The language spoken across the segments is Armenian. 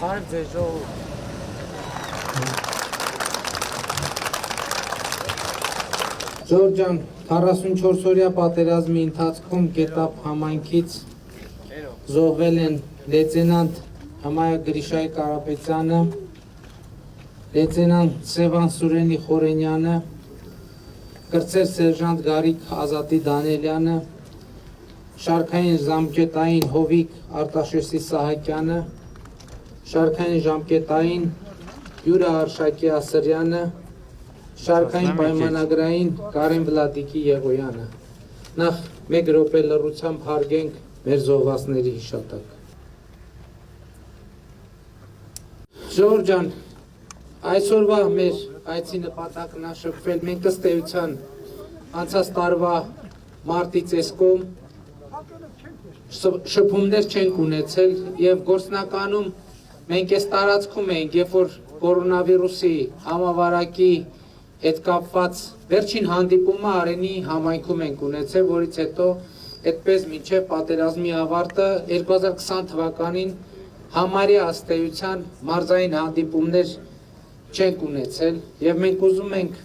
Հարկ ձեզ ժողով։ Ժորժ ջան, 44-օրյա պատերազմի ընթացքում Գետափ համայնքից զոհվել են լեյտենանտ Հմայա Գրիշայ Կարապետյանը, լեյտենանտ Սևան Սուրենի Խորենյանը, կրտսեր սերժանտ Գարիկ Ազատի Դանիելյանը, շարքային ժամկետային Հովիկ Արտաշեսի Սահակյանը, շարքային ժամկետային Յուրա Արշակի Ասրյանը, շարքային պայմանագրային Կարեն Վլադիկի Եղոյանը։ Նախ մեկ րոպե լռությամբ հարգենք մեր զոհվածների հիշատակ։ Ժողովուրդ ջան, այսօրվա մեր այցի նպատակն է շփվել մենք ըստ էության անցած տարվա մարտի ծեսկում շփումներ չենք ունեցել եւ գործնականում մենք այս տարածքում ենք, երբ որ կորոնավիրուսի համավարակի հետ կապված վերջին հանդիպումը Արենի համայնքում ենք ունեցել, որից հետո այդպես մինչև պատերազմի ավարտը 2020 թվականին համարյա ըստ էության մարզային հանդիպումներ չենք ունեցել եւ մենք ուզում ենք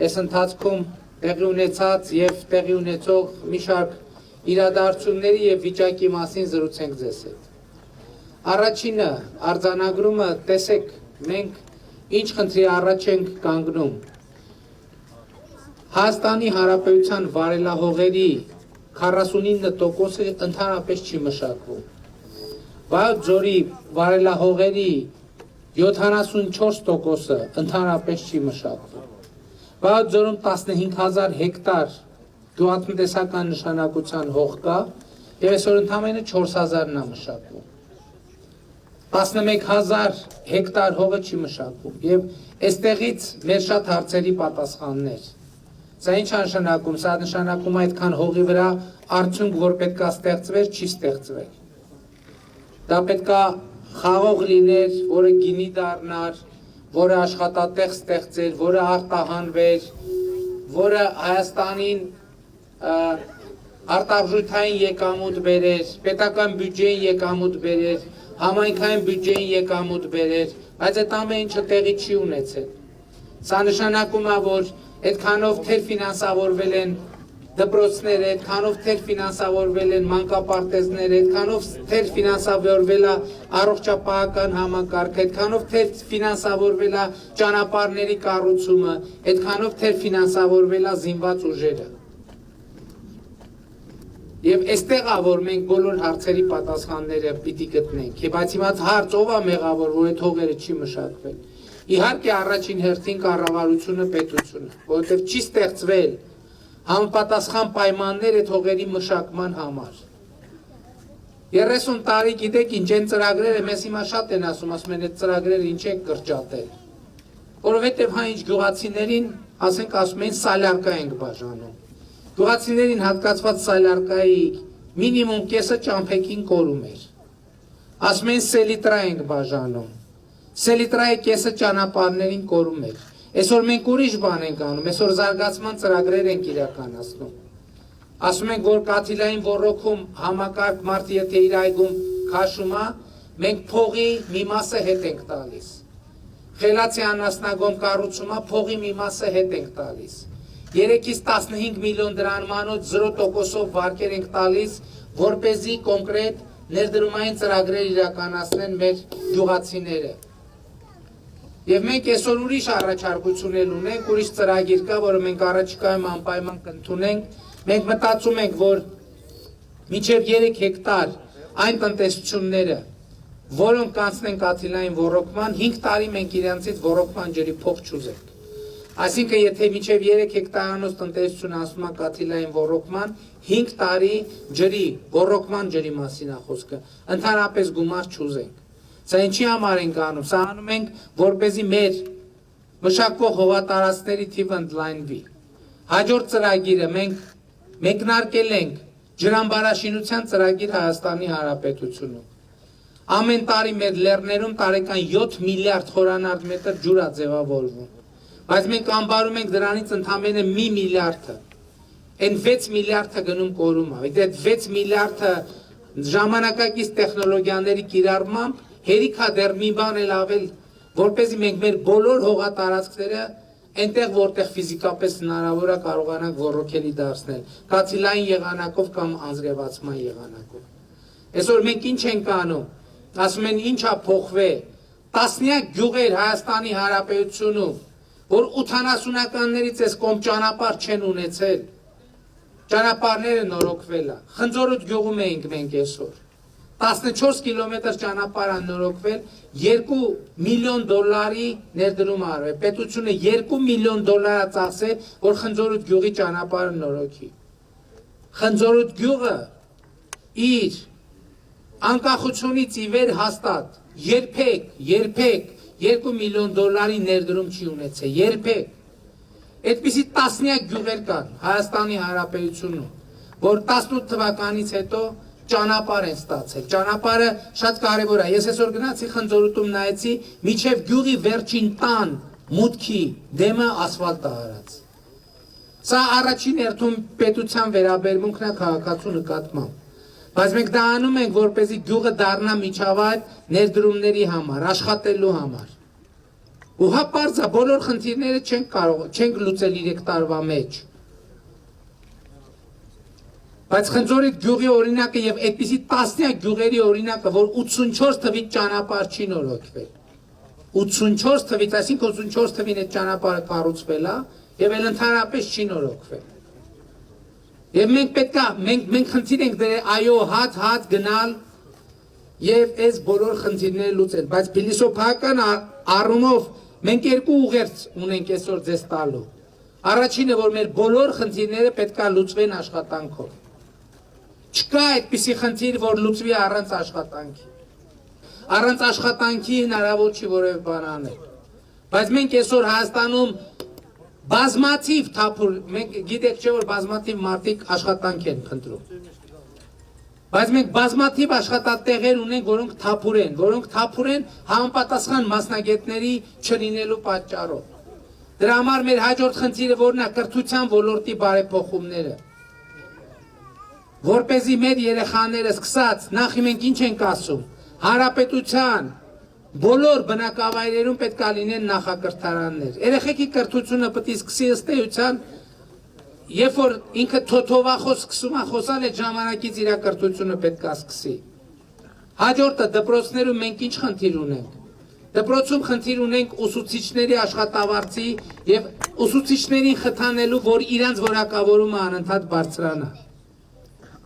այս ընթացքում տեղի ունեցած եւ տեղի ունեցող մի շարք իրադարձությունների եւ վիճակի մասին զրուցենք ձեզ հետ։ Առաջինը արձանագրումը տեսեք մենք ինչ խնդրի առաջ ենք կանգնում։ Հայաստանի Հանրապետության վարելահողերի 49%-ը ընդհանրապես չի մշակվում։ Վայոց ձորի վարելահողերի 74%-ը ընդհանրապես չի մշակվում։ Վայոց ձորում 15000 հեկտար գյուղատնտեսական նշանակության հող կա եւ այսօր ընդամենը 4000-ն է մշակվում։ 11000 հեկտար հողը չի մշակվում եւ այստեղից մեր շատ հարցերի պատասխաններ։ Սա ինչ նշանակում, սա նշանակում է այդքան հողի վրա արդյունք, որ պետքա ստեղծվեր, չի ստեղծվել։ Դա պետքա խաղող լիներ, որը գինի դառնար, որը աշխատատեղ ստեղծեր, որը արտահանվեր, որը Հայաստանին արտարժութային եկամուտ բերեր, պետական բյուջեին եկամուտ բերեր, համայնքային բյուջեին եկամուտ բերեր, բայց այդ ամեն ինչը տեղի չի ունեցել։ Սա նշանակում է, որ այդքանով թեր ֆինանսավորվել են դպրոցները, այդքանով թեր ֆինանսավորվել են մանկապարտեզները, այդքանով թեր ֆինանսավորվել է առողջապահական համակարգը, այդքանով թեր ֆինանսավորվել է ճանապարհների կառուցումը, այդքանով թեր ֆինանսավորվել է զինված ուժերը։ Եվ այստեղ է, որ մենք բոլոր հարցերի պատասխանները պիտի գտնենք։ Եվ բայց հիմա հարց ով է մեղավոր, որ այդ հողերը չի մշակվել։ Իհարկե առաջին հերթին կառավարությունը, պետությունը, որովհետև չի ստեղծվել համապատասխան պայմաններ այդ հողերի մշակման համար։ 30 տարի գիտեք ինչ են ծրագրերը, մեզ հիմա շատ են ասում են այդ ծրագրերը ինչ են կրճատել։ Որովհետև հա ինչ գյուղացիներին, ասենք ասում են սալարկա ենք բաժանում։ Գյուղացիներին հատկացված սալարկայի մինիմում կեսը ճամփեքին կորում էր։ Ասում են սելիտրա ենք բաժանում։ Սելիտրայի կեսը ճանապարհներին կորում էր։ Այսօր մենք ուրիշ բան ենք անում, այսօր զարգացման ծրագրեր ենք իրականացնում։ Ասում ենք, որ կաթիլային ոռոգում համակարգ մարդը եթե իր այգում քաշում է, մենք փողի մի մասը հետ ենք տալիս։ Խելացի անասնագոմ կառուցումը փողի մի մասը հետ ենք տալիս։ 3-ից 15 միլիոն դրամանոց 0%-ով վարկեր ենք տալիս, որպեսզի կոնկրետ ներդրումային ծրագրեր իրականացնեն մեր գյուղացիները։ Եվ մենք այսօր ուրիշ առաջարկություն ունենք, ուրիշ ծրագիր կա, որը մենք առաջիկայում անպայման կընդունենք։ Մենք մտածում ենք, որ մինչև 3 հեկտար այն տնտեսությունները, որոնք կանցնեն կաթիլային ոռոգման, 5 տարի մենք իրանցից ոռոգման ջրի փող չուզենք։ Այսինքն, եթե մինչև 3 հեկտարանոց տնտեսություն ասում է կաթիլային ոռոգման, 5 տարի ջրի, ոռոգման ջրի մասին է խոսքը, ընդհանրապես գումար չուզենք։ Սա ինչի համար ենք անում, սա անում ենք, որպեսզի մեր մշակվող հողատարածքների թիվը ընդլայնվի։ Հաջորդ ծրագիրը մենք մեկնարկել ենք ջրամբարաշինության ծրագիր Հայաստանի Հանրապետությունում։ Ամեն տարի մեր լեռներում տարեկան 7 միլիարդ խորանարդ մետր ջուր է ձևավորվում։ Բայց մենք անբարում ենք դրանից ընդամենը 1 միլիարդը։ Այն 6 միլիարդը գնում կորում է։ Այդ 6 միլիարդը ժամանակակից տեխնոլոգիաների կիրառմամբ հերիքա դեռ մի բան էլ ավել, որպեսզի մենք մեր բոլոր հողատարածքները այնտեղ որտեղ ֆիզիկապես հնարավոր է կարողանանք ոռոգելի դարձնել, կացիլային եղանակով կամ անձրևացման եղանակով։ Այսօր մենք ինչ ենք անում, ասում են ինչա փոխվել, տասնյակ գյուղեր Հայաստանի Հանրապետությունում, որ 80-ականներից այս կողմ ճանապարհ չեն ունեցել, ճանապարհները նորոգվել է, Խնձորոտ գյուղում էինք մենք այսօր, 14 կիլոմետր ճանապարհ նորոգվել, 2 միլիոն դոլարի ներդրում արվել, պետությունը 2 միլիոն դոլար ծախսել, որ Խնձորոտ գյուղի ճանապարհը նորոգի։ Խնձորոտ գյուղը իր անկախությունից ի վեր հաստատ երբեք 2 միլիոն դոլարի ներդրում չի ունեցել, երբեք։ Այդպիսի տասնյակ գյուղեր կան Հայաստանի Հանրապետությունում, որ 18 թվականից հետո ճանապարհ են ստացել։ Ճանապարհը շատ կարևոր է։ Ես այսօր գնացի Խնձորոտում նայեցի, միջև գյուղի վերջին տան մուտքի դեմը ասֆալտ է արած։ Սա առաջին հերթում պետության վերաբերմունքն է քաղաքացու նկատմամբ։ Բայց մենք դա անում ենք, որպեսզի գյուղը դառնա միջավայր ներդրումների համար, աշխատելու համար։ Ու հա պարզ է, բոլոր խնդիրները չենք լուծել 3 տարվա մեջ։ Բայց Խնձորոտ գյուղի օրինակը եւ այդպիսի տասնյակ գյուղերի օրինակը, որ 84 թվից ճանապարհ չի նորոգվել։ 84 թվից, այսինքն 84 թվին այդ ճանապարհը կառուցվել է եւ էլ ընդհանրապես չի նորոգվել։ Եվ մենք պետքա, մենք խնդիր ենք դրել, այո, հաց գնալ եւ այս բոլոր խնդիրները լուծել, բայց փիլիսոփայական առումով մենք երկու ուղերձ ունենք այսօր ձեզ տալու։ Առաջինը, որ մեր բոլոր խնդիրները պետքա լուծվեն աշխատանքով։ Չկա այդպիսի խնդիր, որ լուծվի առանց աշխատանքի։ Առանց աշխատանքի հնարավոր չի որևէ բան անել։ Բայց մենք այսօր Հայաստանում բազմաթիվ թափուր, մենք գիտեք չէ, որ բազմաթիվ մարդիկ աշխատանք են խնդրում։ Բայց մենք բազմաթիվ աշխատատեղեր ունենք, որոնք թափուր են համապատասխան մասնագետների չլինելու պատճառով։ Դրա համար մեր հաջորդ խնդիրը որն է կրթության ոլորտի բարեփոխումները։ Որպեսզի մեր երեխաները սկսած, նախ մենք ինչ ենք ասում, հանրապետության բոլոր բնակավայրերում պետք է լինեն նախակրթարաններ։ Երեխեքի կրթությունը պետք է սկսի ըստ էության, երբ որ ինքը թոթովախոս սկսում է խոսալ, այդ ժամանակից իր կրթությունը պետք է սկսի։ Հաջորդը դպրոցներում մենք ինչ խնդիր ունենք։ Դպրոցում խնդիր ունենք ուսուցիչների աշխատավարձի եւ ուսուցիչներին խթանելու, որ իրանց որակավորումը անընդհատ բարձրանա։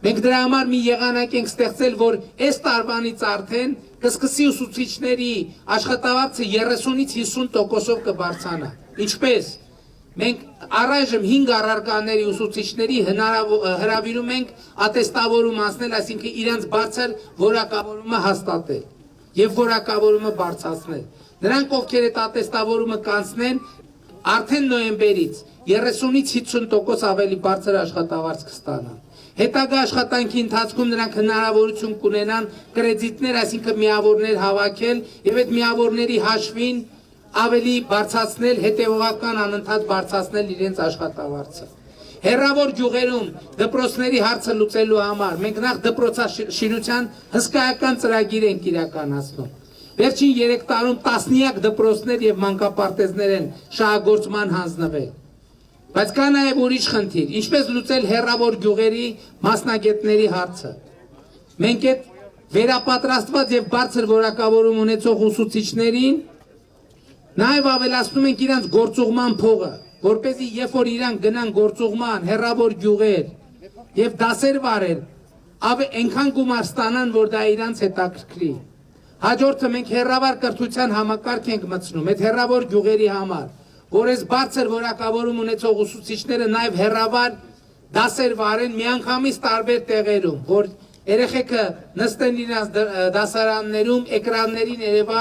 Մենք դրա համար մի եղանակ ենք ստեղծել, որ այս տարվանից արդեն կսկսի ուսուցիչների աշխատավարձը 30-ից 50%-ով կբարձրանա։ Ինչպես մենք առայժմ 5 առարկաների ուսուցիչների հրավիրում ենք ատեստավորում անցնել, այսինքն իրանց բարձր որակավորումը հաստատել եւ որակավորումը բարձրացնել։ Նրանք, ովքեր այդ ատեստավորումը կանցնեն, արդեն նոյեմբերից 30-ից 50% ավելի բարձր աշխատավարձ կստանան։ Հետագա աշխատանքի ընթացքում նրանք հնարավորություն կունենան կրեդիտներ, այսինքն միավորներ հավաքել եւ այդ միավորների հաշվին ավելի բարձրացնել, հետեւողական անընդհատ բարձրացնել իրենց աշխատավարձը։ Հեռավոր գյուղերում դպրոցների հարցը լուծելու համար մենք նախ դպրոցաշինության հսկայական ծրագիր ենք իրականացնում։ Վերջին 3 տարում տասնյակ դպրոցներ եւ մանկապարտեզներ են շահագործման հանձնվել։ Բայց կա նաև ուրիշ խնդիր, ինչպես լուծել հեռավոր գյուղերի մասնագետների հարցը։ Մենք այդ վերապատրաստված եւ բարձր որակավորում ունեցող ուսուցիչներին նաև ավելացնում ենք իրանց գործուղման փողը, որպեսզի երբ որ իրանք գնան գործուղման հեռավոր գյուղեր եւ դասեր վարել, այնքան գումար ստանան, որ դա իրանց հետաքրքրի։ Հաջորդը մենք հեռավոր կրթության համակարգ ենք մտցնում, այդ հեռավոր գյուղերի համար, որ այս բարձր որակավորում ունեցող ուսուցիչները նաև հեռավոր դասեր վարեն միանգամից տարբեր տեղերում, որ երեխեքը նստեն իրենց դասարաններում, էկրաններին երևա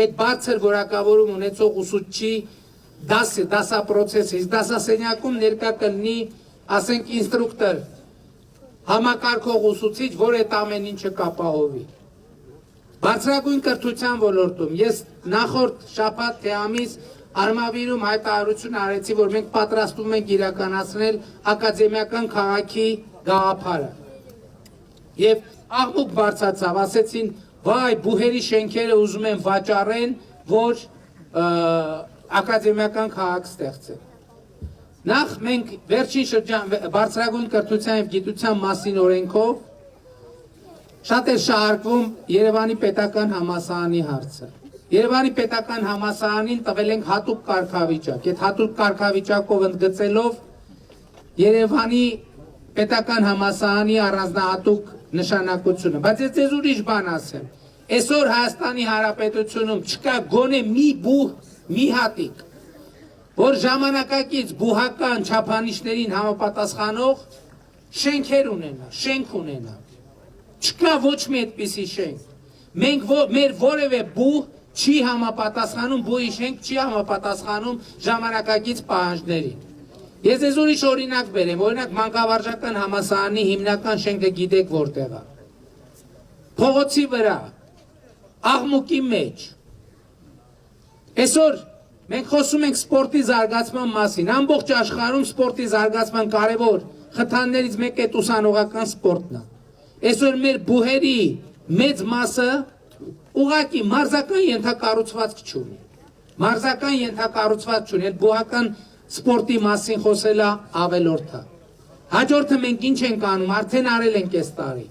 այդ բարձր որակավորում ունեցող ուսուցչի դասապրոցեսը, իսկ դասասենյակում ներկա կլինի, ասենք, ինստրուկտոր, համակարգող ուսուցիչ, որ այդ ամեն ինչը կապահովի։ Բարձրագույն կրթության ոլորտում ես նախորդ շաբաթ թե ամիս Արմավիրում հայտարարություն արեցի, որ մենք պատրաստվում ենք իրականացնել ակադեմիական քաղաքի գաղափարը։ Եվ աղմուկ բարձրացավ, ասեցին վայ բուհերի շենքերը ուզում են վաճառեն, որ ակադեմիական քաղաք ստեղծեն։ Նախ մենք վերջին շրջան բարձրագույն կրթության եւ գիտության մասին օրենքով շատ էր շահարկվում Երևանի պետական համալսարանի հարցը։ Երևանի պետական համալսարանին տվել ենք հատուկ կարգավիճակ։ Այդ հատուկ կարգավիճակով ընդգծելով Երևանի պետական համալսարանի առանձնահատուկ նշանակությունը։ Բայց ես ուրիշ բան ասեմ։ Այսօր Հայաստանի Հանրապետությունում չկա գոնե մի բուհ, մի հատիկ, որ ժամանակակից բուհական չափանիշներին համապատասխանող շենքեր ունենա, շենք ունենա։ Չկա ոչ մի այդպիսի շենք։ Մենք մեր որևէ բուհ չի համապատասխանում, բուհի շենք չի համապատասխանում ժամանակակից պահանջներին։ Ես ես ուրիշ օրինակ բերեմ, օրինակ մանկավարժական համալսարանի հիմնական շենքը գիտեք որտեղ է։ Փողոցի վրա, աղմուկի մեջ։ Այսօր մենք խոսում ենք սպորտի զարգացման մասին, ամբողջ աշխարհում սպորտի զարգացման կարևոր խթաններից մեկը ուսանողական սպորտն է։ Այսօր մեր բուհերի մեծ մասը ուղղակի մարզական ենթակառուցվածք չունի։ Մարզական ենթակառուցվածք չունի, այդ բուհական սպորտի մասին խոսելը ավելորդ է։ Հաջորդը մենք ինչ ենք անում, արդեն արել ենք այս տարի։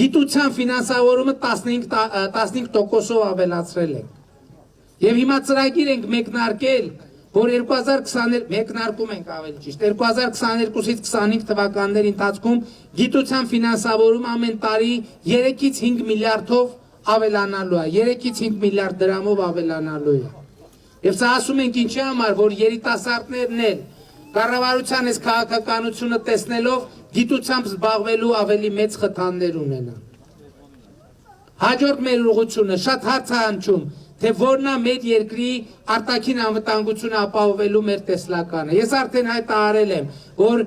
Գիտության ֆինանսավորումը 15%-ով ավելացրել ենք։ Եվ հիմա ծրագիր ենք մեկնարկել, որ 2020 մեկնարկում ենք ավելի ճիշտ, 2022-ից 25 թվականների ընթացքում գիտության ֆինանսավորումը ամեն տարի 3-ից 5 միլիարդով ավելանալու է, 3-ից 5 միլիարդ դրամով ավելանալու է։ Եվ սա ասում ենք ինչի համար, որ երիտասարդներն էլ կառավարության այս քաղաքականությունը տեսնելով գիտությամբ զբաղվելու ավելի մեծ խթաններ ունենան։ Հաջորդ մեր ուղղությունը շատ հարց է հնչում, թե որն է մեր երկրի արտաքին անվտանգությունը ապահովելու մեր տեսլականը։ Ես արդեն հայտարարել եմ, որ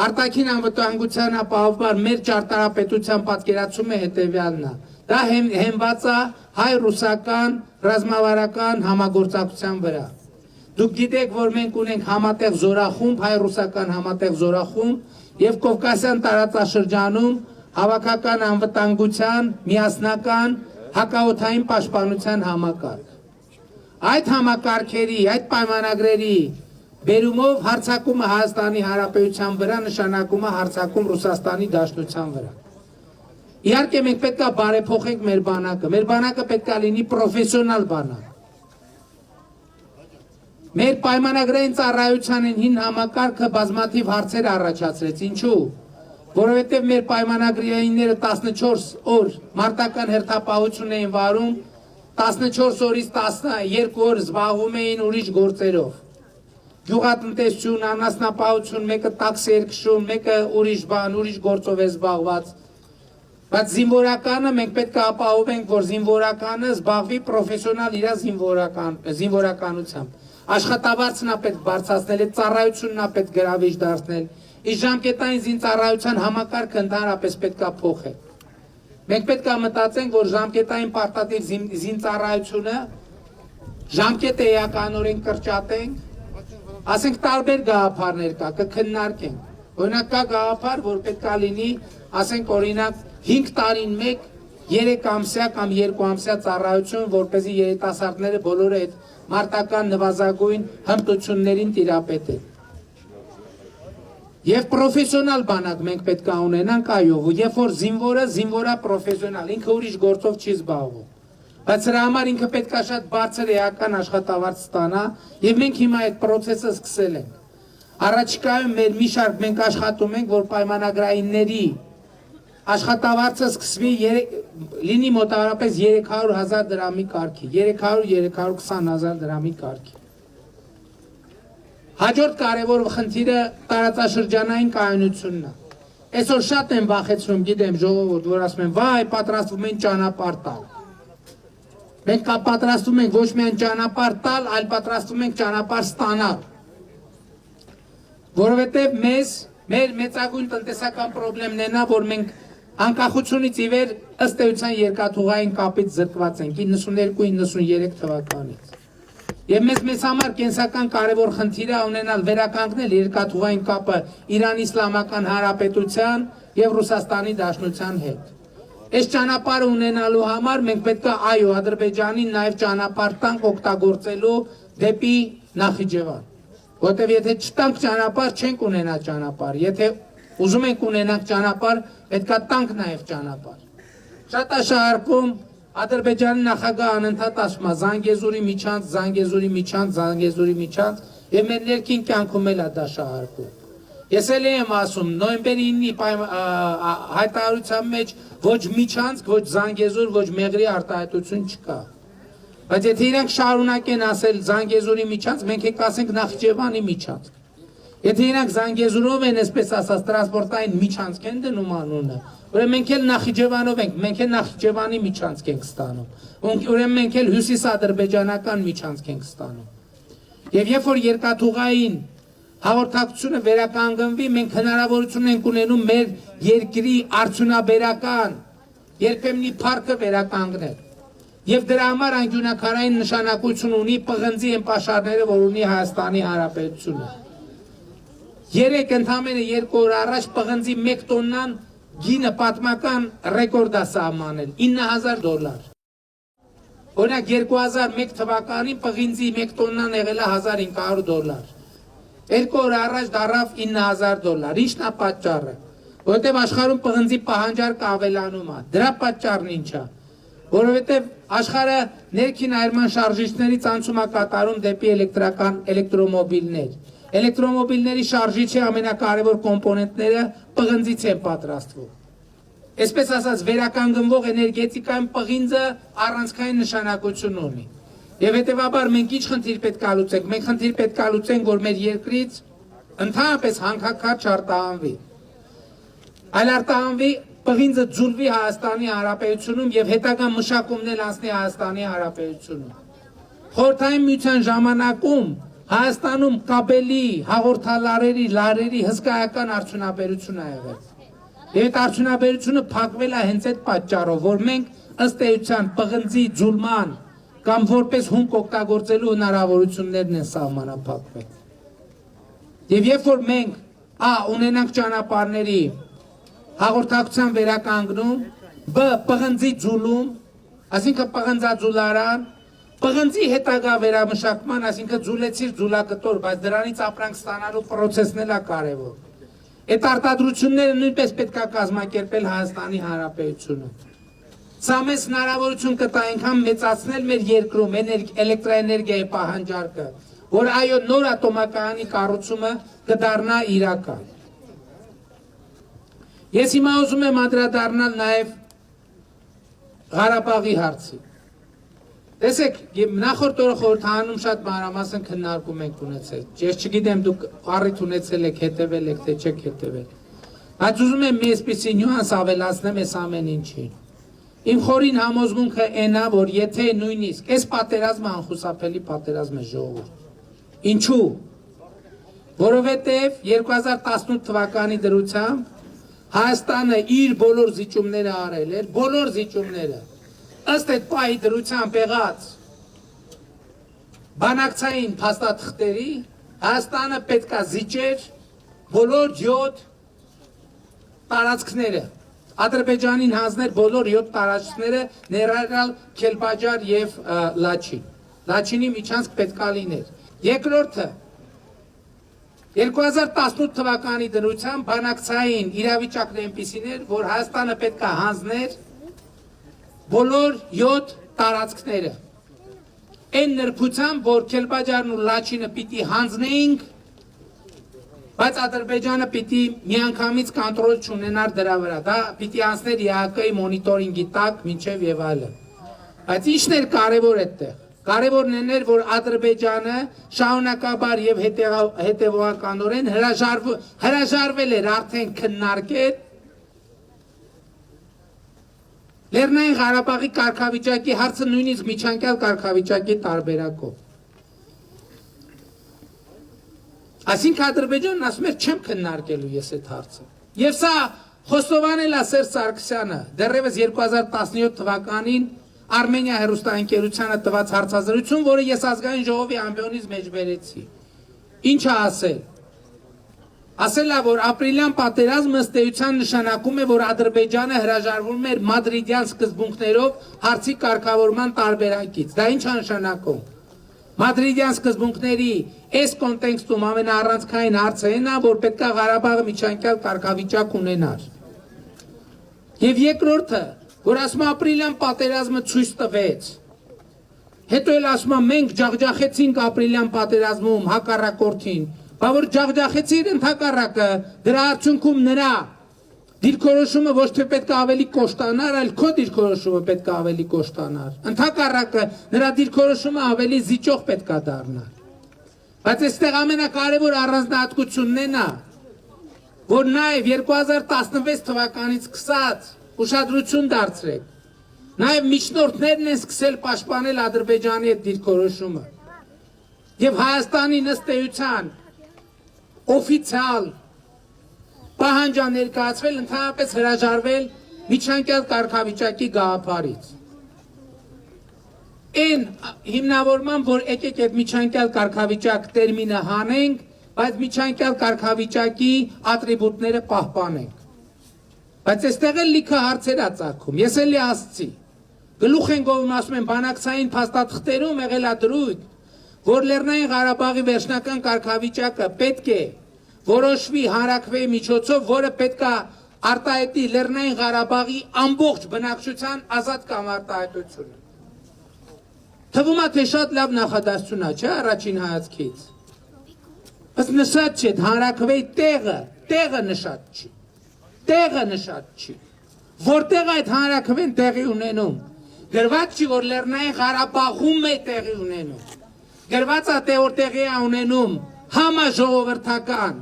արտաքին անվտանգության ապահովման մեր ճարտարապետության պատկերացումը հետևյալն է։ Դա հենված է հայ-ռուսական ռազմավարական համագործակցության վրա։ Դուք գիտեք, որ մենք ունենք համատեղ զորախումբ, հայ-ռուսական համատեղ զորախումբ եւ Կովկասյան տարածաշրջանում հավաքական անվտանգության, միասնական հակաօդային պաշտպանության համակարգ։ Այդ համակարգերի, այդ պայմանագրերի բերումով հարձակումը Հայաստանի Հանրապետության վրա նշանակում է հարձակում Ռուսաստանի Դաշնության վրա։ Իհարկե մենք պետք է բարեփոխենք մեր բանակը պետք է լինի պրոֆեսիոնալ բանակ։ Մեր պայմանագրային ծառայության հին համակարգը բազմաթիվ հարցեր առաջացրեց, ինչու՞։ Որովհետև մեր պայմանագրայինները 14 օր մարտական հերթապահություն էին վարում, 14 օրից 12 օր զբաղվում էին ուրիշ գործերով։ Գյուղատնտեսություն, անասնապահություն, մեկը տաքսի էր քշում, մեկը ուրիշ բան, ուրիշ գործով է զբաղված։ Բայց զինվորականը մենք պետք է ապահովենք, որ զինվորականը զբաղվի պրոֆեսիոնալ իր զինվորականությամբ։ Աշխատավարձն է պետք բարձրացնել, այդ ծառայությունն է պետք գրավիչ դարձնել։ Իսկ ժամկետային զինծառայության համակարգը ընդհանրապես պետք է փոխել։ Մենք պետք է մտածենք, որ ժամկետային պարտադիր զինծառայությունը ժամկետը էականորեն կրճատենք, ասենք տարբեր գաղափարներ կա, կքննարկենք։ Օրինակ կա գաղափար, որ պետք է լինի, ասենք օրինակ 5 տարին մեկ 3 ամսյա կամ 2 ամսյա ծառայություն, որպեսզի երիտասարդները բոլորը այդ մարտական նվազագույն հմտություններին տիրապետեն։ Եվ պրոֆեսիոնալ բանակ մենք պետք է ունենանք, այո, երբ որ զինվորը պրոֆեսիոնալ, ինքը ուրիշ գործով չի զբաղվում։ Բայց սրա համար ինքը պետք է շատ բարձր էական աշխատավարձ ստանա, եւ մենք հիմա այդ process-ը սկսել ենք։ Առաջիկայում մեր մի շարք մենք աշխատում ենք, որ պայմանագրայինների աշխատավարձը սկսվի լինի մոտավորապես 300,000 դրամի կարգի, 300-320,000 դրամի կարգի։ Հաջորդ կարևոր խնդիրը տարածաշրջանային կայունությունն է։ Այսօր շատ են վախեցնում, գիտեմ, ժողովուրդ, որ ասում են, վայ, պատրաստվում են ճանապարհ տալ։ Մենք պատրաստում ենք ոչ միայն ճանապարհ տալ, այլ պատրաստում ենք ճանապարհ ստանալ։ Որովհետև մեր մեծագույն տնտեսական խնդիրն է նա, որ մենք անկախությունից ի վեր ըստ էության երկաթուղային կապից զրկված ենք 92-93 թվականից։ Եվ մեզ համար կենսական կարևոր խնդիր է ունենալ վերականգնել երկաթուղային կապը Իրանի Իսլամական Հանրապետության եւ Ռուսաստանի Դաշնության հետ։ Այս ճանապարհը ունենալու համար մենք պետք է այո Ադրբեջանին նաև ճանապարհ տանք օգտագործելու դեպի Նախիջևան։ Որտեւ եթե չտանք ճանապարհ չենք ունենա ճանապարհ, եթե ուզում ենք ունենանք ճանապարհ, պետք է տանք նաև ճանապարհ։ Շատ աշահարկում Ադրբեջանի նախագահը անընդհատ ասում է Զանգեզուրի միջանց, Զանգեզուրի միջանց, Զանգեզուրի միջանց, եւ մեր ներքին կյանքում էլ է դա շահարկում։ Ես էլ եմ ասում, նոյեմբերի 9-ի հայտարարության մեջ ոչ միջանցք, ոչ Զանգեզուր, ոչ Մեղրի արտահայտություն չկա։ Բայց եթե իրենք շարունակեն ասել Զանգեզուրի միջանց, մենք ենք ասենք Նախիջևանի միջանց։ Եթե իրենք Զանգեզուրով են, այսպես ասած, տրանսպորտային միջանցք են դնում անունը, ուրեմն մենք էլ Նախիջևանով ենք, մենք էլ Նախիջևանի միջանցք ենք ստանում։ Ուրեմն մենք էլ հյուսիսադրբեջանական միջանցք ենք ստանում։ Եվ երբ որ երկաթուղային հաղորդակցությունը վերականգնվի, մենք հնարավորություն ենք ունենում մեր երկրի արդյունաբերական երբեմնի փառքը վերականգնել։ Եվ դրա համար անկյունաքարային նշանակություն ունի պղնձի այն պաշարները, որ ունի Հայաստանի Հանրապետությունը։ Երեք ընդամենը 2 օր առաջ պղնձի 1 տոննան գինը պատմական ռեկորդ է սահմանել $9,000։ Օրինակ 2001 թվականին պղնձի 1 տոննան եղել է $1,500։ 2 օր առաջ դարավ $9,000։ Ինչն է պատճառը։ Որովհետև աշխարհում պղնձի պահանջարկը ավելանում է։ Դրա պատճառն ինչ է։ Որովհետև աշխարհը ներքին այրման շարժիչներից անցում է կատարում դեպի էլեկտրոմոբիլներ։ Էլեկտրոմոբիլների շարժիչի ամենակարևոր կոմպոնենտները պղնձից են պատրաստվում։ Այսպես ասած, վերականգնվող էներգետիկայում պղինձը առանցքային նշանակություն ունի։ Եվ հետևաբար մենք ինչ խնդիր պետք է լուծենք։ Մենք խնդիր պետք է լուծենք, որ մեր երկրից ընդհանրապես հանքաքարջ արտահանվի։ Այլ արտահանվի պղինձը ձուլվի Հայաստանի Հանրապետությունում եւ հետագա մշակումն էլ անցնի Հայաստանի Հանրապետությունում։ Խորհրդային միության ժամանակում Հայաստանում կաբելի, հաղորդալարերի, լարերի հսկայական արդյունաբերություն է եղել։ Եվ այդ արդյունաբերությունը փակվել է հենց այդ պատճառով, որ մենք ըստ էության պղնձի ձուլման կամ որպես հումք օգտագործելու հնարավորություններն են սահմանափակվել։ Եվ երբ որ մենք ունենանք ճանապարհների հաղորդակցության վերականգնում, պղնձի ձուլում, այսինքն պղնձաձուլարան, պղնձի հետագա վերամշակման, այսինքն ձուլեցիր ձուլակտոր, բայց դրանից ապրանք ստանալու պրոցեսն էլ է կարևոր։ Այդ արտադրությունները նույնպես պետք է կազմակերպել Հայաստանի Հանրապետությունում։ Սա մեզ հնարավորություն կտա այնքան մեծացնել մեր երկրում էլեկտրաէներգիայի պահանջարկը, որ այո նոր ատոմակայանի կառուցումը կդառնա իրական։ Ես հիմա ուզում եմ անդրադառնալ նաև Ղարաբաղի հարցին։ Տեսեք, նախորդ օրը խորհրդարանում շատ մանրամասն քննարկում ենք ունեցել։ Ես չգիտեմ դուք առիթ ունեցել եք, հետևել եք, թե չեք հետևել։ Բայց ուզում եմ մի այսպիսի նյուանս ավելացնեմ այս ամեն ինչին։ Իմ խորին համոզմունքը այն է, որ եթե նույնիսկ այս պատերազմը անխուսափելի պատերազմ է ժողովուրդ։ Ինչու՞։ Որովհետև 2018 թվականի դրությամբ Հայաստանը իր բոլոր զիջումները արել էր, բոլոր զիջումները ըստ այդ պահի դրությամբ եղած բանակցային փաստաթղթերի Հայաստանը պետք է զիջեր բոլոր 7 տարածքները, Ադրբեջանին հանձներ բոլոր 7 տարածքները, ներառյալ Քելբաջար եւ Լաչին։ Լաչինի միջանցք պետք է լիներ։ Երկրորդը 2018 թվականի դրությամբ բանակցային իրավիճակն այնպիսին էր, որ Հայաստանը պետք է հանձներ բոլոր 7 տարածքները։ Այն նրբությամբ, որ Քելբաջարն ու Լաչինը պիտի հանձնեինք, բայց Ադրբեջանը պիտի միանգամից կոնտրոլ չունենար դրա վրա։ Դա պիտի անցներ ԵԱՀԿ-ի մոնիտորինգի տակ մինչև եւ այլն։ Բայց ինչն էր կարևոր այդտեղ։ Կարևորն էր, որ Ադրբեջանը շարունակաբար եւ հետեւողականորեն հրաժարվել էր արդեն քննարկել Լեռնային Ղարաբաղի կարգավիճակի հարցը նույնիսկ միջանկյալ կարգավիճակի տարբերակով։ Այսինքն Ադրբեջանն ասում էր չեմ քննարկելու ես այդ հարցը։ Եվ սա խոստովանել է Սերժ Սարգսյանը դեռևս 2017 թվականին Արմենիա հերոստանգերությանը տված հարցազրույցում, որը ես ազգային ժողովի ամբիոնից մեջ բերեցի։ Ինչ է ասել։ ասել է, որ ապրիլյան պատերազմը ըստ էության նշանակում է, որ Ադրբեջանը հրաժարվում էր մադրիդյան սկզբունքներով հարցի կարգավորման տարբերակից։ Դա ինչ է նշանակում։ Մադրիդյան սկզբունքների այս կոնտեքստում ամենաառանցքային հարցը այն է, որ պետք է Ղարաբաղը միջանկյալ կարգավիճակ ունենար։ Եվ երկրորդը, որ ասում ապրիլյան պատերազմը ցույց տվեց։ Հետո էլ ասում մենք ջախջախեցինք ապրիլյան պատերազմում հակառակորդին, բա որ ջախջախեցիր ընդհակառակը, դրա արդյունքում նրա դիրքորոշումը ոչ թե պետք է ավելի կոշտանար, այլ քո դիրքորոշումը պետք է ավելի կոշտանար։ Ընդհակառակը նրա դիրքորոշումը ավելի զիջող պետք է դառնա։ Բայց այստեղ ամենակարևոր առանձնահատկությունն է նա, որ նաև 2016 թվականից սկսած ուշադրություն դարձրեք, նաև միջնորդներն են սկսել պաշտպանել Ադրբեջանի այդ դիրքորոշումը։ Եվ Հայաստանի ըստ էության օֆիցիալ պահանջ է ներկայացվել ընդհանրապես հրաժարվել միջանկյալ կարգավիճակի գաղափարից։ Այն հիմնավորման, որ եկեք այդ միջանկյալ կարգավիճակ տերմինը հանենք, բայց միջանկյալ կարգավիճակի ատրիբուտները պահպանենք։ Բայց այստեղ էլ լիքը հարցեր է ծագում։ Ես էլի ասացի, գլուխ են գովում, ասում են բանակցային փաստաթղթերում եղել է դրույթ, որ Լեռնային Ղարաբաղի վերջնական կարգավիճակը պետք է որոշվի հանրաքվեի միջոցով, որը պետք է արտահայտի Լեռնային Ղարաբաղի ամբողջ բնակչության ազատ կամ արտահայտությունը։ Թվում է, թե շատ լավ նախադասություն է, չէ՞, առաջին հայացքից։ Բայց նշած չէ, հանրաքվեի տեղը նշած չի։ Տեղը նշած չի։ Որտեղ այդ հանրաքվեն տեղի ունենում։ Գրված չի, որ Լեռնային Ղարաբաղում է տեղի ունենում։ Գրված է, թե որ տեղի է ունենում համաժողովրդական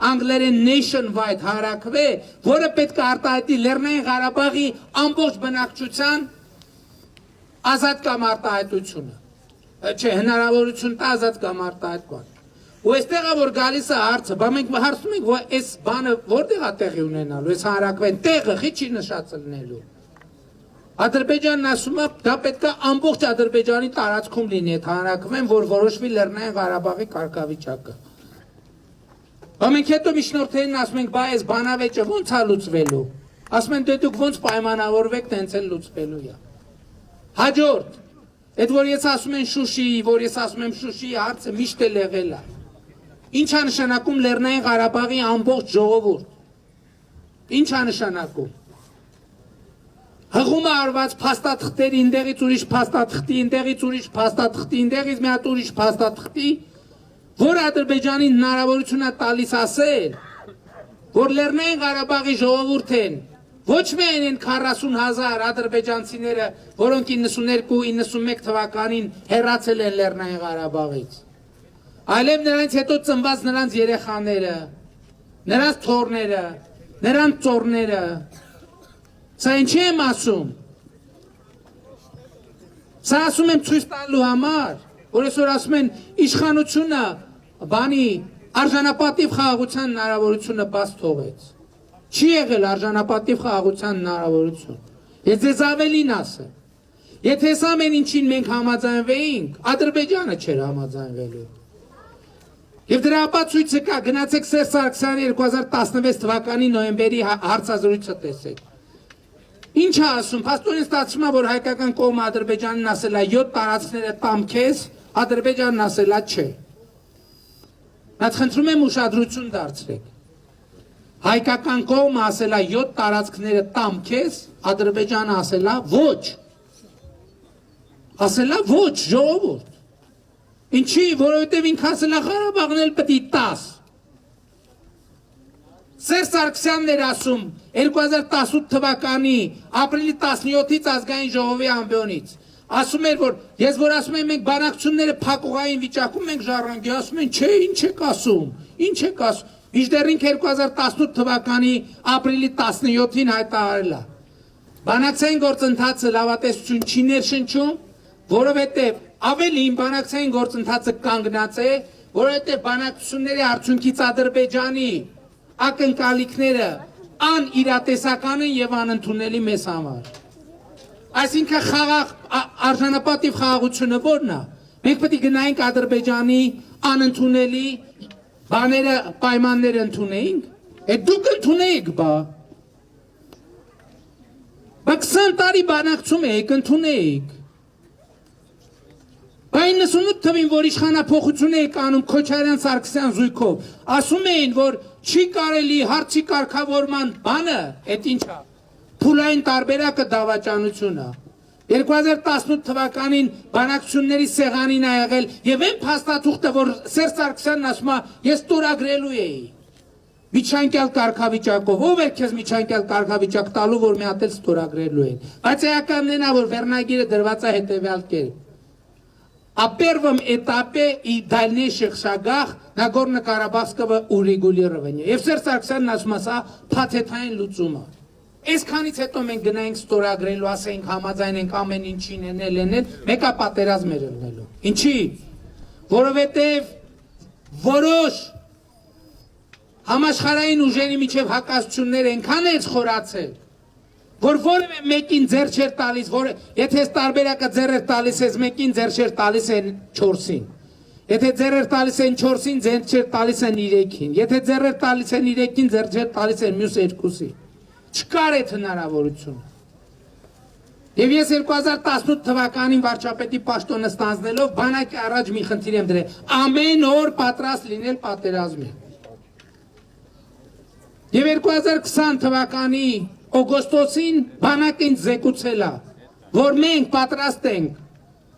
անգլերեն nationwide հանրաքվե, որը պետք է արտահայտի Լեռնային Ղարաբաղի ամբողջ բնակչության ազատ կամ արտահայտությունը։ Չէ, հնարավորություն տա ազատ կամ արտահայտման։ Ու այստեղ է որ գալիս է հարցը, բա մենք հարցում ենք, որ այս բանը որտեղ է տեղի ունենալու, այս հանրաքվեն տեղը չի նշած լինելու։ Ադրբեջանն ասում է, դա պետք է ամբողջ Ադրբեջանի տարածքում լինի այդ հանրաքվեն, որ որոշվի Լեռնային Ղարաբաղի կարգավիճակը։ Բա մենք հետո միջնորդներին ասում ենք, բա այս բանավեճը ո՞նց է լուծվելու։ Ասում են, դե դուք ո՞նց պայմանավորվեք, տենց էլ լուծվելու է։ Հաջորդ, այդ որ ես ասում եմ Շուշիի, որ ես ասում եմ Շուշիի հարցը միշտ էլ եղել է։ Ինչ է նշանակում Լեռնային Ղարաբաղի ամբողջ ժողովուրդ։ Ինչ է նշանակում։ Հղում է արված փաստաթղթերի ինտեղից ուրիշ փաստաթղթի, ինտեղից ուրիշ փաստաթղթի, ինտեղից մի հատ ուրիշ փաստաթղթի, որ Ադրբեջանին հնարավորություն է տալիս ասել, որ Լեռնային Ղարաբաղի ժողովուրդն ոչ միայն են 40,000 ադրբեջանցիները, որոնք 92-91 թվականին հեռացել են Լեռնային Ղարաբաղից, այլև նրանց հետո ծնված նրանց երեխաները, նրանց թոռները, նրանց ծոռները, սա ինչի եմ ասում, սա ասում եմ ցույց տալու համար, որ այսօր ասում են իշխանությունը բանի արժանապատիվ խաղաղության հնարավորությունը բաց թողեց, չի եղել արժանապատիվ խաղաղության հնարավորություն, ես ձեզ ավելին ասեմ, եթե այս ամեն ինչին մենք համաձայնվեինք, Ադրբեջանը չէր համաձայնվելու։ Եվ դրա ապացույցը կա, գնացեք Սերժ Սարգսյանի 2016 թվականի նոյեմբերի հարցազրույցը տեսեք։ Ինչ է ասում, փաստորեն ստացվում է, որ հայկական կողմը Ադրբեջանին ասել է 7 տարածքները տամ քեզ, Ադրբեջանն ասել է չէ։ Բայց խնդրում եմ ուշադրություն դարձրեք։ Հայկական կողմը ասել է 7 տարածքները տամ քեզ, Ադրբեջանը ասել է ոչ։ Ասել է ոչ, ժողովուրդ։ Ինչի, որովհետև ինքը ասել է Ղարաբաղն էլ պետք է 10։ Սերժ Սարգսյանն էր ասում 2018 թվականի ապրիլի 17-ից ազգային ժողովի ամբիոնից։ Ասում էր, որ ես որ ասում եմ մենք բանակցությունները փակուղային վիճակում ենք ժառանգի, ասում են չէ, ինչ եք ասում, ինչ եք ասում։ Մինչդեռ ինքը 2018 թվականի ապրիլի 17-ին հայտարարել է։ Բանակցային գործընթացը լավատեսություն չի ներշնչում, որովհետև ավելին բանակցային գործընթացը կանգնած է, որովհետև բանակցությունների արդյունքից Ադրբեջանի ակնկալիքները անիրատեսական են եւ անընդունելի մեզ համար։ Այսինքն խաղաղ արժանապատիվ խաղաղությունը ո՞րն է։ Մենք պետք է գնայինք Ադրբեջանի անընդունելի Բաները պայմաններ ընդունեինք, այդ դուք ընդունեիք բա։ Բա 20 տարի բանակցում եք, ընդունեիք։ Բա 98 թվին, որ իշխանափոխություն եք անում Քոչարյան Սարգսյան զույգով, ասում էին, որ չի կարելի հարցի կարգավորման բանը, այդ ինչա, փուլային տարբերակը դավաճանությունը։ 2018 թվականին բանակցությունների սեղանին ա եղել եւ այն փաստաթուղթը, որ Սերժ Սարգսյանն ասում է, ես ստորագրելու էի։ Միջանկյալ կարգավիճակով, ով է քեզ միջանկյալ կարգավիճակ տալու, որ մի հատ էլ ստորագրելու են։ Բայց էականն է, որ վերնագիրը դրված է հետեւյալ կերպ։ О первом этапе и дальнейших шагах Нагорно-Карабахского урегулирования։ Եվ Սերժ Սարգսյանն ասում է, սա փաթեթային լուծում է։ Այսքանից հետո մենք գնայինք ստորագրելու, ասենք համաձայնենք ամեն ինչին էնել, մեկա պատերազմ էր ելնելու։ Ինչի՞։ Որովհետև որոշ համաշխարհային ուժերի միջև հակասություններ այնքան էր խորացել, որ որևէ մեկին ձեռ չէր տալիս, որ եթե այս տարբերակը ձեռ էր տալիս, այս մեկին ձեռ չէր տալիս են 4-ին։ Եթե ձեռ էր տալիս են 4-ին, ձեռ չէր տալիս են 3-ին։ Եթե ձեռ էր տալիս են 3-ին, ձեռ չէր տալիս են մյուս 2-ին։ Չկար այդ հնարավորությունը։ Եվ ես 2018 թվականին վարչապետի պաշտոնը ստանձնելով բանակի առաջ մի խնդիր եմ դրել. ամեն օր պատրաստ լինել պատերազմի։ Եվ 2020 թվականի օգոստոսին բանակին զեկուցել է, որ մենք պատրաստ ենք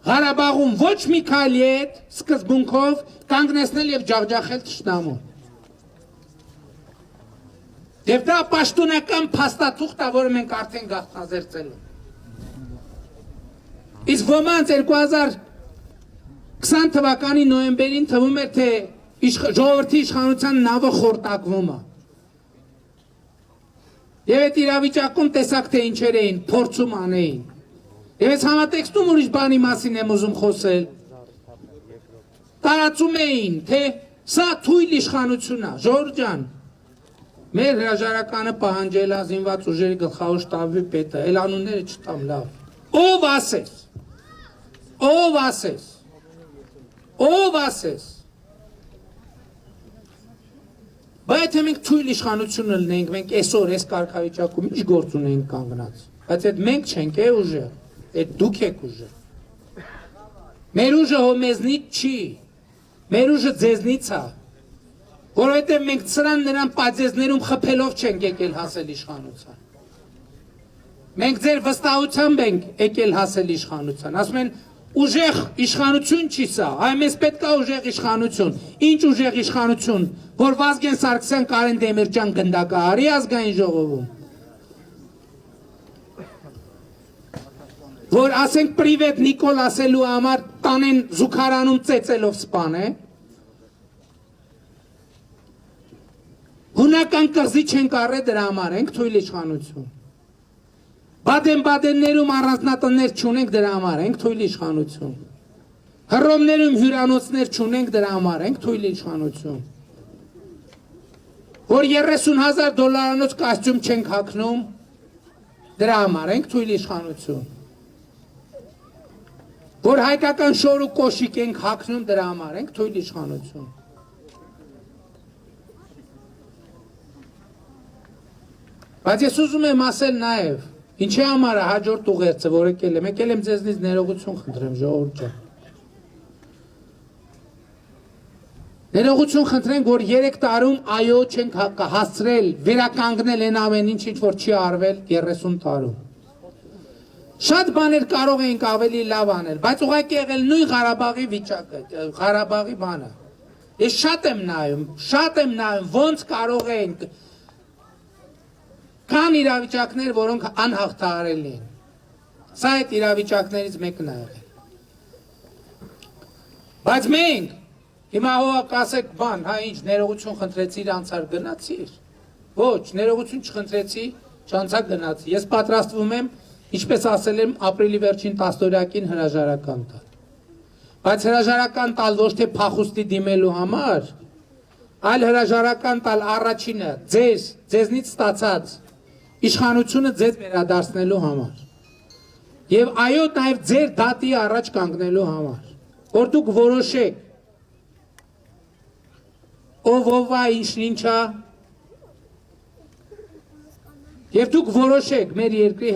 Ղարաբաղում ոչ մի քայլի հետ սկզբունքով կանգնեցնել եւ ջախջախել թշնամուն։ Եվ դա պաշտոնական փաստաթուղթ է, որը մենք արդեն գաղտնազերծել ենք։ Իսկ ոմանց 2020 թվականի նոյեմբերին թվում էր, թե ժողովրդի իշխանության նավը խորտակվում է։ Եվ այդ իրավիճակում տեսակ թե ինչեր էին, փորձում անեին։ Եվ այս համատեքստում ուրիշ բանի մասին եմ ուզում խոսել։ Տարածում էին, թե սա թույլ իշխանություն է, ժողովուրդ ջան։ Մեր հրաժարականը պահանջել է զինված ուժերի գլխավոր շտաբի պետը, էլ անունները չտամ լավ։ Ով ասես։ Ով ասես։ Ով ասես։ Բայց եթե մենք թույլ իշխանություն լինենք, մենք այսօր այս կարգավիճակում ինչ գործ ունենք կանգնած։ Բայց այդ մենք չենք, ուժը, այդ դուք եք ուժը։ Մեր ուժը հո մեզնից չի, մեր ուժը ձեզնից է։ Որովհետև մենք սրան նրան պատժեզներում խփելով չենք եկել հասել իշխանության։ Մենք ձեր վստահությամբ ենք եկել հասել իշխանության։ Ասում են ուժեղ իշխանություն չի սա, այ մեզ պետք է ուժեղ իշխանություն։ Ինչ ուժեղ իշխանություն, որ Վազգեն Սարգսյան Կարեն Դեմիրճյան գնդակը արի ազգային ժողովում։ Որ ասենք պրիվետ Նիկոլ ասելու համար տանեն զուգարանում ծեծելով սպանե։ Հունական կղզի չենք առել դրա համար, ենք թույլ իշխանություն։ Բադեն-բադեններում առանձնատներ չունենք դրա համար, ենք թույլ իշխանություն։ Հռոմներում հյուրանոցներ չունենք դրա համար, ենք թույլ իշխանություն։ Որ 30,000 դոլարանոց կոստյում չենք հագնում, դրա համար, ենք թույլ իշխանություն։ Որ հայկական շոր ու կոշիկ ենք հագնում, դրա համար, ենք թույլ իշխանություն։ Բայց ես ուզում եմ ասել նաև, ինչի համար է հաջորդ ուղերձը, որ եկել եմ ձեզնից ներողություն խնդրեմ, ժողովուրդ ջան։ Ներողություն խնդրենք, որ 3 տարում այո չենք հասցրել վերականգնել այն ամեն ինչ, որ չի արվել 30 տարում։ Շատ բաներ կարող էինք ավելի լավ անել, բայց ուղղակի եղել նույն Ղարաբաղի վիճակը, Ղարաբաղի բանը։ Ես շատ եմ նայում, ոնց կարող ենք կան իրավիճակներ, որոնք անհաղթահարելի են։ Սա այդ իրավիճակներից մեկն է եղել։ Բայց մենք հիմա հո կասեք բան, հա ինչ ներողություն խնդրեցիր անցար գնացիր։ Ոչ, ներողություն չխնդրեցի, չանցա գնացի։ Ես պատրաստվում եմ, ինչպես ասել եմ, ապրիլի վերջին 10-օրյակին հրաժարական տալ։ Բայց հրաժարական տալ ոչ թե փախուստի դիմելու համար, այլ հրաժարական տալ առաջինը ձեզնից ստացած իշխանությունը ձեզ վերադարձնելու համար։ Եվ այո, նաև ձեր դատի առաջ կանգնելու համար, որ դուք որոշեք, ով է, ինչն ինչա։ Եվ դուք որոշեք մեր երկրի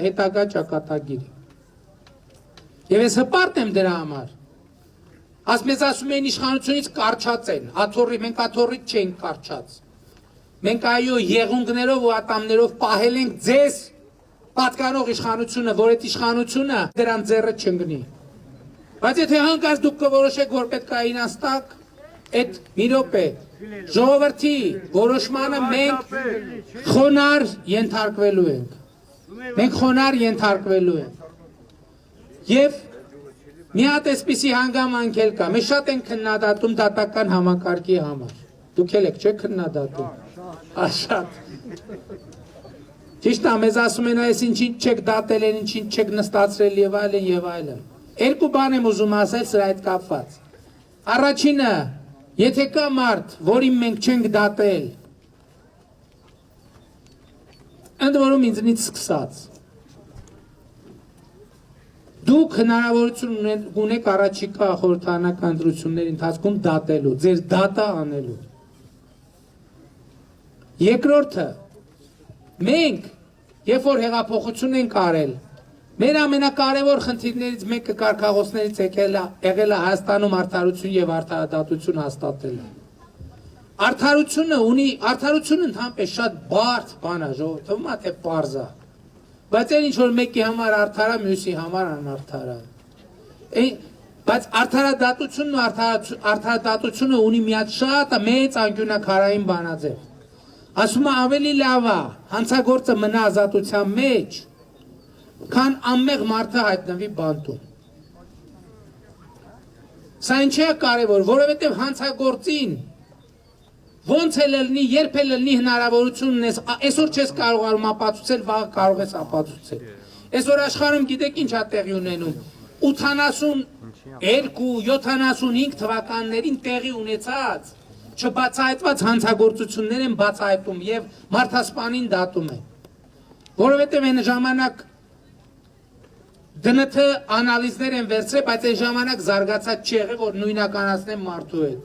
հետագա ճակատագիրը։ Եվ ես հպարտ եմ դրա համար։ Մեզ ասում են իշխանությունից կարճած են, մենք աթոռից չենք կարճած։ Մենք այո եղունգներով ու ատամներով պահել ենք ձեզ պատկանող իշխանությունը, որ այդ իշխանությունը դրան ձեռը չընկնի։ Բայց եթե հանկարծ դուք կորոշեք, որ պետք է իրենց տակ, այդ մի րոպե ժողովրդի որոշմանը մենք խոնար ենթարկվելու ենք։ Մենք խոնար ենթարկվելու ենք։ Եվ մի հատ էսպիսի հանգամանք էլ կա։ Մենք շատ ենք քննադատում դատական համակարգի համար։ Դուք էլ եք չէ քննադատում։ Շատ։ Ճիշտ է, մեզ ասում են այս ինչին չեք դատել, ինչին չեք նստացրել եւ այլն եւ այլն։ Երկու բան եմ ուզում ասել սրա հետ կապված։ Առաջինը, եթե կա մարդ, որին մենք չենք դատել, ընդ որում ինձնից սկսած, դուք հնարավորություն ունեք առաջիկա խորհրդարանական ընտրությունների ընթացքում դատելու, ձեր դատա անելու։ Երկրորդը, մենք, երբ որ հեղափոխություն ենք արել, մեր ամենակարևոր խնդիրներից մեկը կարգախոսներից եղել է Հայաստանում արդարություն եւ արդարադատություն հաստատելը։ Արդարությունը ընդհանրապես շատ բարդ բան է, ժողովուրդ, թվում է թե պարզ է։ Բայց այն ինչ որ մեկի համար արդար է, մյուսի համար անարդար է։ Բայց արդարադատությունն ու արդարադատությունը ունի մի հատ շատ մեծ անկյունակարային բանաձև։ Ասում է ավելի լավ է հանցագործը մնա ազատության մեջ, քան անմեղ մարդը հայտնվի բանտում։ Սա ինչ է կարևոր, որովհետև հանցագործին ոնց է լինի, երբ է լինի հնարավորություն ունես, այսօր չես կարողանում ապացուցել, վաղը կարող ես ապացուցել։ Այսօր աշխարհում գիտեք ինչ է տեղի ունենում։ 82-75 թվականներին տեղի ունեցած չբացահայտված հանցագործություններ են բացահայտում եւ մարդասպանին դատում են։ Որովհետեւ այն ժամանակ ԴՆԹ անալիզներ են վերցրել, բայց այն ժամանակ զարգացած չի եղել, որ նույնականացնեն մարդու հետ։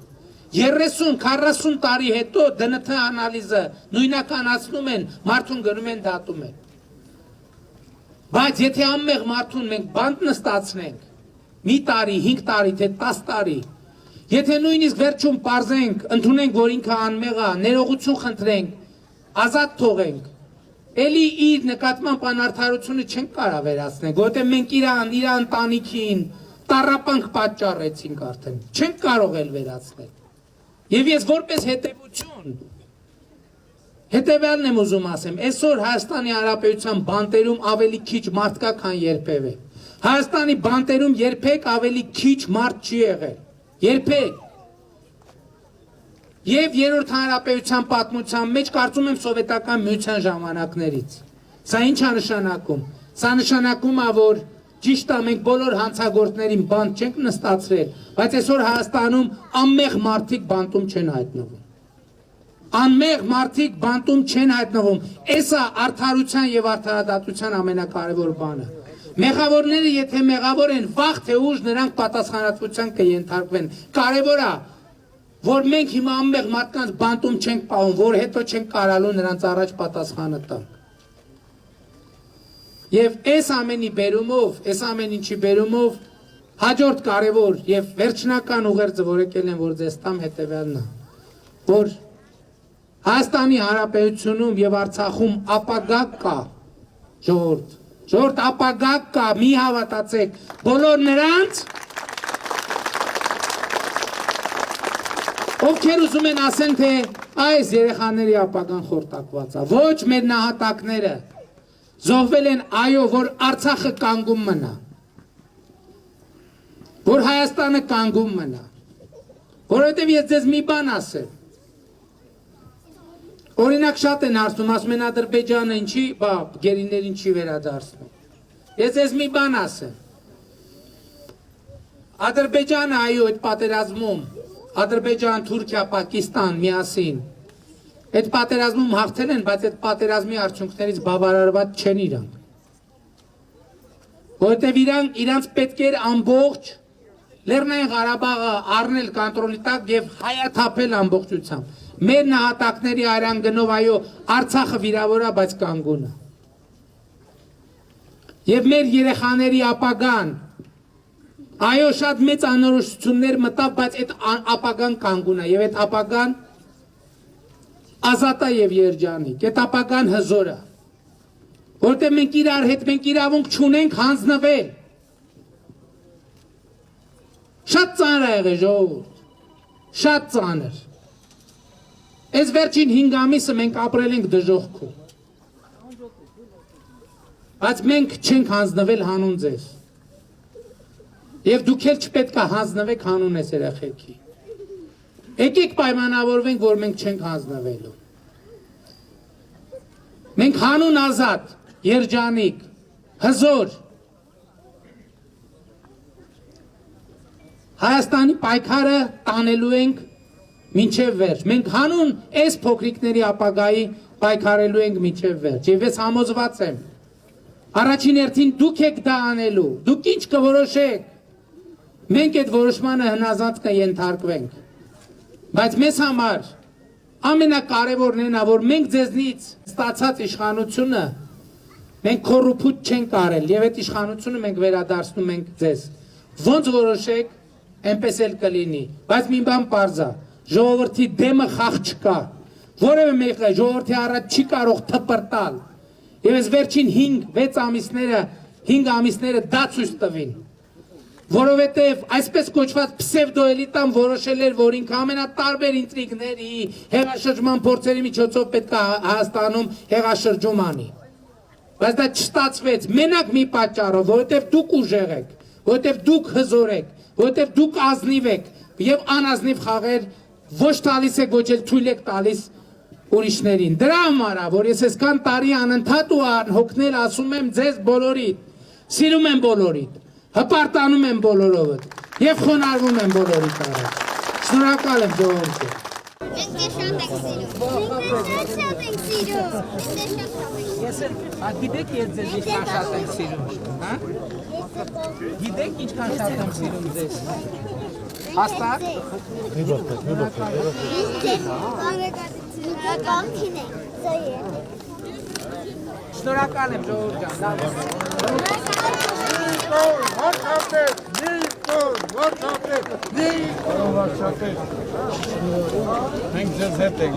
30-40 տարի հետո ԴՆԹ անալիզը նույնականացնում են, մարդուն գնում են դատում են։ Բայց եթե անմեղ մարդուն մենք բանտ նստացնենք, մի տարի, 5 տարի, թե 10 տարի, եթե նույնիսկ վերջում պարզենք, ընդունենք, որ ինքը անմեղ է, ներողություն խնդրենք, ազատ թողենք, էլի իր նկատմամբ անարդարությունը չենք կարող վերացնել, որովհետև մենք իր ընտանիքին տառապանք պատճառեցինք արդեն, չենք կարող էլ վերացնել։ Եվ ես որպես հետևություն հետևյալն եմ ուզում ասեմ, այսօր Հայաստանի Հանրապետության բանտերում ավելի քիչ մարդ կա, քան երբևէ։ Հայաստանի բանտերում երբեք ավելի քիչ մարդ չի եղել։ Երբեք։ Եվ երրորդ հանրապետության պատմության մեջ կարծում եմ սովետական միության ժամանակներից։ Սա ինչ է նշանակում։ Սա նշանակում է, որ ճիշտ է մենք բոլոր հանցագործներին բանտ չենք նստացրել, բայց այսօր Հայաստանում անմեղ մարդիկ բանտում չեն հայտնվում։ Անմեղ մարդիկ բանտում չեն հայտնվում։ Էսա արդարության եւ արդարադատության ամենակարևոր բանը։ Մեղավորները եթե մեղավոր են, վաղ թե ուշ նրանք պատասխանատվության կենթարկվեն։ Կարևոր է, որ մենք հիմա անմեղ մարդկանց բանտում չենք պահում, որ հետո չենք կարալու նրանց առաջ պատասխանը տանք։ Եվ այս ամենի բերումով, այս ամեն ինչի բերումով հաջորդ կարևոր եւ վերջնական ուղերձը, որ եկել են, որ ձեզ տամ հետեւյալն է, որ Հայաստանի Հանրապետությունում եւ Արցախում ապագա կա, ժողովուրդ ապագա կա, մի հավատացեք, բոլոր նրանց, ովքեր ուզում են ասեն, թե այս երեխաների ապագան խորտակված է, ոչ մեր նահատակները զոհվել են, այո, որ Արցախը կանգուն մնա, որ Հայաստանը կանգուն մնա, որովհետև ես ձեզ մի բան ասեմ, օրինակ շատ են հարցնում, ասում են Ադրբեջանը ինչի, գերիներին չի վերադարձնում։ Ես ձեզ մի բան ասեմ։ Ադրբեջանը այո այդ պատերազմում, Ադրբեջան, Թուրքիա, Պակիստան միասին, այդ պատերազմում հաղթել են, բայց այդ պատերազմի արդյունքներից բավարարված չեն իրանք։ Որովհետև իրանց պետք էր ամբողջ Լեռնային Ղարաբաղը առնել կոնտրոլի տակ եւ հայաթափել ամբողջությամբ։ Մեր նահատակների արյան գնով այո Արցախը վիրավորա, բայց կանգուն է։ Եվ մեր երեխաների ապագան այո շատ մեծ անորոշություններ մտավ, բայց այդ ապագան կանգուն է եւ այդ ապագան ազատ է եւ երջանիկ, այդ ապագան հզոր է, որտեղ մենք իրար հետ մենք իրավունք չունենք հանձնվել։ Շատ ծանր է եղել ժողովուրդ, շատ ծանր։ Այս վերջին 5 ամիսը մենք ապրել ենք դժոխքում, բայց մենք չենք հանձնվել հանուն ձեզ, և դուք էլ չպետք է հանձնվեք հանուն ես երեխեքի։ Եկեք պայմանավորվենք, որ մենք չենք հանձնվելու։ Մենք հանուն ազատ, երջանիկ, հզոր Հայաստանի պայքարը տանելու ենք մինչև վերջ։ Մենք հանուն այս փոքրիկների ապագայի պայքարելու ենք մինչև վերջ։ Եվ ես համոզված եմ, առաջին հերթին դուք եք դա անելու, դուք ինչ կորոշեք, մենք այդ որոշմանը հնազանդ կենթարկվենք։ Բայց մեզ համար ամենակարևորն է նա, որ մենք ձեզնից ստացած իշխանությունը մենք կոռուպտ չենք արել եւ այդ իշխանությունը մենք վերադարձնում ենք ձեզ։ Ոնց որոշեք, այնպես էլ կլինի, բայց մի բան պարզ է, ժողովրդի դեմը խաղ չկա, որևէ մեկը ժողովրդի առաջ չի կարող թպրտալ, եւ այս վերջին 5 ամիսները դա ցույց տվին, որովհետեւ այսպես կոչված պսևդոէլիտան որոշել էր, որ ինքը ամենատարբեր ինտրիգների, հեղաշրջման փորձերի միջոցով պետք է Հայաստանում հեղաշրջում անի, բայց դա չստացվեց մենակ մի պատճառով, որովհետեւ դուք ուժեղ եք, որովհետեւ դուք հզոր եք, որովհետև դուք ազնիվ եք և անազնիվ խաղեր ոչ տալիս եք, ոչ էլ թույլ եք տալիս ուրիշներին։ Դրա համար է, որ ես այսքան տարի անընդհատ ու անհոգնել ասում եմ ձեզ բոլորիդ, սիրում եմ բոլորիդ, հպարտանում եմ բոլորովդ և խոնարհվում եմ բոլորիդ առաջ։ Շնորհակալ եմ ժողովուրդը։ Մենք շատ ենք սիրում։ Ես էլ գիտեք ես ձեզ ինչքան շատ եմ սիրում, հա? Գիտեք ինչքան շատ եմ սիրում ձեզ։ Հաստատ։ Շնորհակալ եմ ժողովուրդ ջան։ Մենք ձեզ հետ ենք։